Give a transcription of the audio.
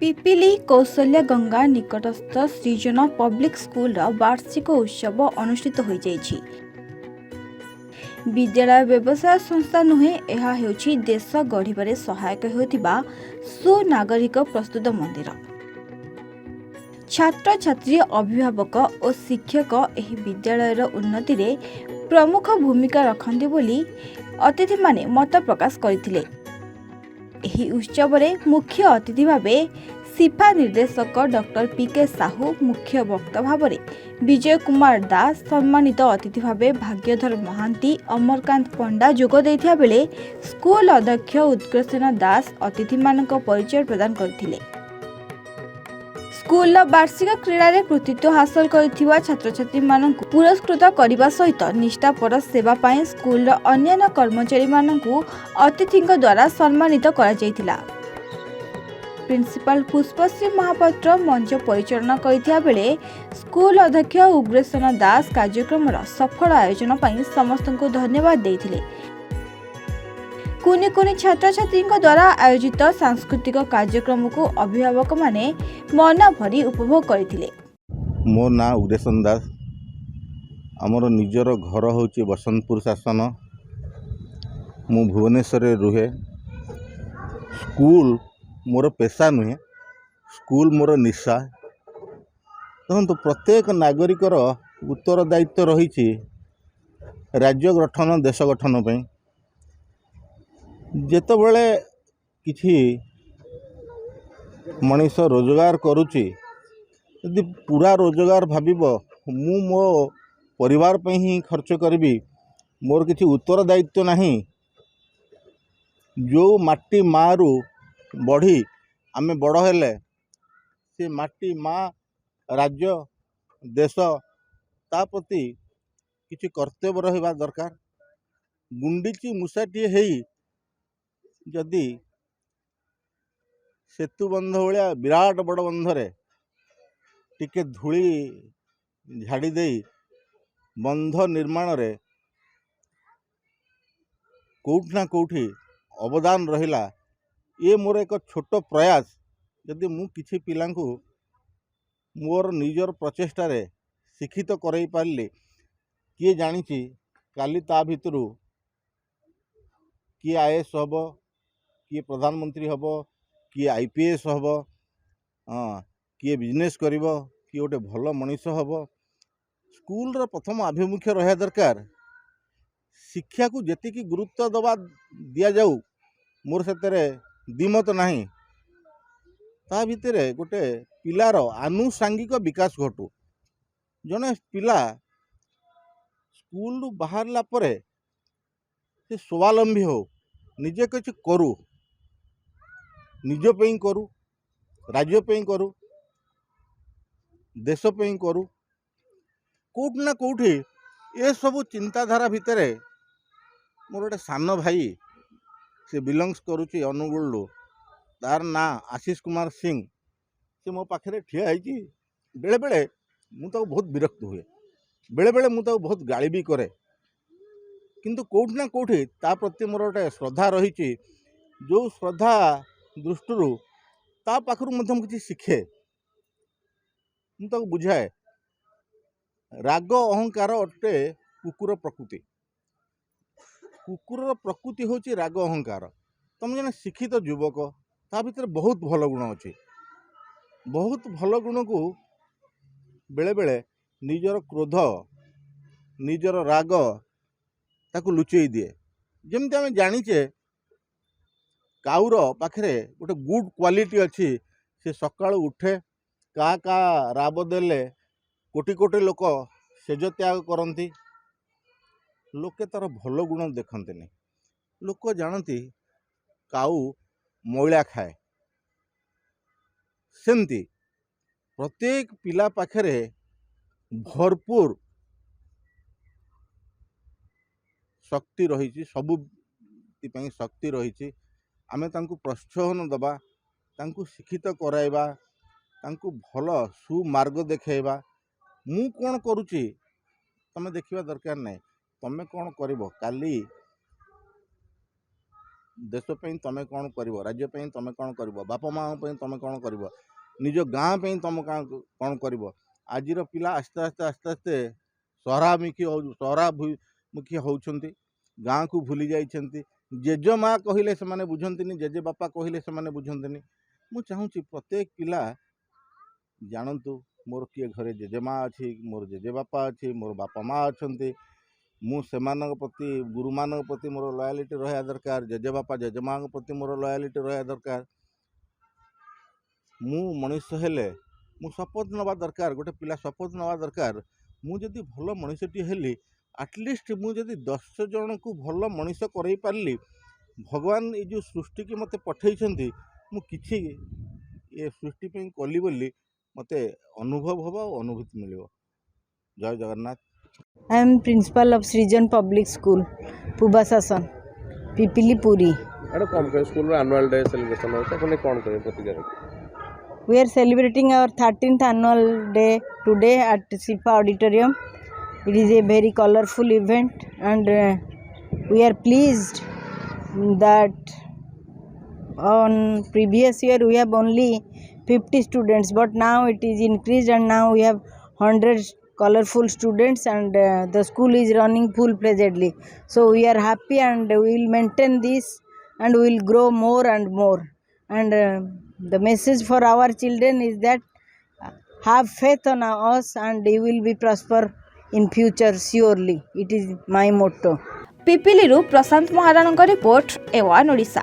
पिपिली कौशल्य गंगा निकटस्थ सृजन public school वार्षिक उत्सव अनुष्ठित हो जाइछि। विद्यालय व्यवसाय संस्था नुहे, यह हेउछि देश गढ़िबारे सहायक हेउथिबा सुनागरिक प्रस्तुत मंदिर। छात्र छात्री, अभिभावक और शिक्षक एही विद्यालयर उन्नति रे प्रमुख भूमिका रखते बोली अतिथि माने मत प्रकाश करथिले। एही उत्सव रे मुख्य अतिथि भावे सिफा निर्देशक डॉक्टर पीके साहू, मुख्य वक्ता भावे विजय कुमार दास, सम्मानित अतिथि भावे भाग्यधर महांती, अमरकांत पंडा जोग दैथिया बेले स्कूल अध्यक्ष उत्कर्षण दास अतिथि मानक परिचय प्रदान करथिले। स्कूल वार्षिक क्रीड़ा रे कृतित्व हासिल करथिबा छात्र छात्री मानकु पुरस्कृत करने सहित निष्ठापर सेवा पाई स्कूल अन्य कर्मचारी मानकु अतिथिंक द्वारा सम्मानित करा जायतिला। प्रिंसिपल पुष्पश्री महापात्र मंच परिचालना करथिया बेले स्कूल अध्यक्ष उग्रेशन दास कार्यक्रम सफल आयोजन पाई समस्तଙ୍କୁ धन्यवाद देथिले। कुनी कुनी छात्र छात्री द्वारा आयोजित सांस्कृतिक कार्यक्रम को अभिभावक माने मन भरी उपभोग करथिले। मो ना उग्रेशन दास। आमर निजर घर होची बसंतपुर शासन। मु भुवनेश्वर रुहे। स्कूल मोर पेशा नुहे, स्कूल मोर निशा। देखो प्रत्येक नागरिकर उत्तरदायित्व रही राज्य गठन देश गठन पे। जेतबेले किछि मनीष रोजगार करुची, यदि पूरा रोजगार भाविब मु मो परिवार पे ही खर्च करी, मोर किछि उत्तरदायित्व नहीं। जो माटी मारू बढ़ी आमे बड़ हेले, से माटी माँ राज्य देश ता प्रति किछि कर्तव्य रहिबा दरकार। गुंडीची मुसाटी हेई जदि सेतु बंध भाया विराट बड़ बंधरे टिके धूली झाड़ी दे बंध निर्माण रे कोउठ ना कोउठी अवदान रहिला, ये मोर एक छोट प्रयास। जदि मु किछि पिलांकु मोर निजर प्रचेष्टा रे शिक्षित करई पारली, किए जानिछि काली ता भितरु किए आईएएस हब, किए प्रधानमंत्री हब, किए आईपीएस हब, किए बिजनेस करिब, किए गोटे भल मनीष हब। स्कूल रो प्रथम आभिमुख्य रहा दरकार। शिक्षा को जेतिकी गुरुत्व दबा दिया जाऊ, मोर सेतरे दिमत नहीं। ता भितरे गोटे पिलार आनुषांगिक विकास घटू। जने पिला स्कूल बाहरला परे से स्वावलंबी हो, निजे किछि करू, निज पे करू, राज्य पे करू, देश पे करू। कोउठ ना कोउठी ए सब चिंताधारा भितरे मोर गोटे सान भाई से बिलंग्स करुची अनुगुलू। तार ना आशीष कुमार सिंह। से मो पाखे ठिया है। बेले बेले मु बहुत विरक्त हुए, बेले बेले मु बहुत गाली भी करे, किंतु कोउठ ना कोउठी ता प्रति मोर गोटे श्रद्धा रही। जो श्रद्धा दृष्टि ता पाखरु मध्यम किछि शिखे, मु बुझाए। राग अहंकार अटे कुकुर प्रकृति। कुकुर प्रकृति होची राग अहंकार। तुम जने शिक्षित युवक, ता भीतर बहुत भल गुण अच्छी। बहुत भल गुण को बेले बेले निजर क्रोध, निजर राग ताकू लुचेई दिए। जमती आम जानीचे काउर पाखरे गोटे गुड क्वालिटी अच्छी। से सकाळु उठे, का राब देले कोटि कोटि लोक सेज त्याग करती। लोके तार भल गुण देखते नहीं। लोक जानती काऊ मैला खाए। सेमती प्रत्येक पिला पाखरे भरपूर शक्ति रही, सबु शक्ति रही। आमे तांकु प्रोत्साहन दबा, तांकु शिक्षित कराइबा, तांकु भल सुमार्ग देखेबा। मु कौन करुची तमे देखिबा दरकार नहीं। तमे कौन करिवो, काली देश पे तुम कौन कर राज्य पे तुम कौन कर बापा माँ तुम कौन कर निज गाँ पे तुम कौन कर आज पिला आस्ते आस्ते आस्ते आस्ते सहरामुखी होती गाँ को भूली जाइछन्ति जेजे माँ कहले से माने बुझंतिनी जेजे बापा कहले से माने बुझंतिनी मु चाहूँगी प्रत्येक पिला जानतु मोर किए घरे जेजेमा अच्छी मोर जेजे बापा अच्छी मोर बापा माँ अच्छे मु सेमानक प्रति गुरु मानक प्रति मोर लयालिटी रहा दरकार जेजे बापा जेजे माँ प्रति मोर लयालिटी रहा दरकार मु मनुष्य हेले मु शपथ नवा दरकार गोटे पिला शपथ नवा दरकार मु जदि भल मनुष्यटी हेली आटलिस्ट मु जदि 10 जन को भल मनुष्य करई पारली भगवान ये जो सृष्टि की मते पठेइछन्ति मु किछि ये सृष्टि पे कली बोली मते अनुभव हबो अनुभूति मिलिबो। जय Jagannath. I am principal of Srijan Public School, Pubasasan, Pipili Puri. Etah come school annual day celebration होता है कौन करे प्रतिक्रिया We are celebrating our 13th annual day today at SIPA Auditorium. It is a very colorful event and we are pleased that on previous year we have only 50 students but now it is increased and now we have 100 colorful students and the school is running full-fledgedly. So we are happy and we will maintain this and we will grow more and more. And the message for our children is that have faith on us and you will be prosper in future surely. It is my motto. ପିପିଲିରୁ ପ୍ରଶାନ୍ତ ମହାରାଣଙ୍କ report A1 Odisha.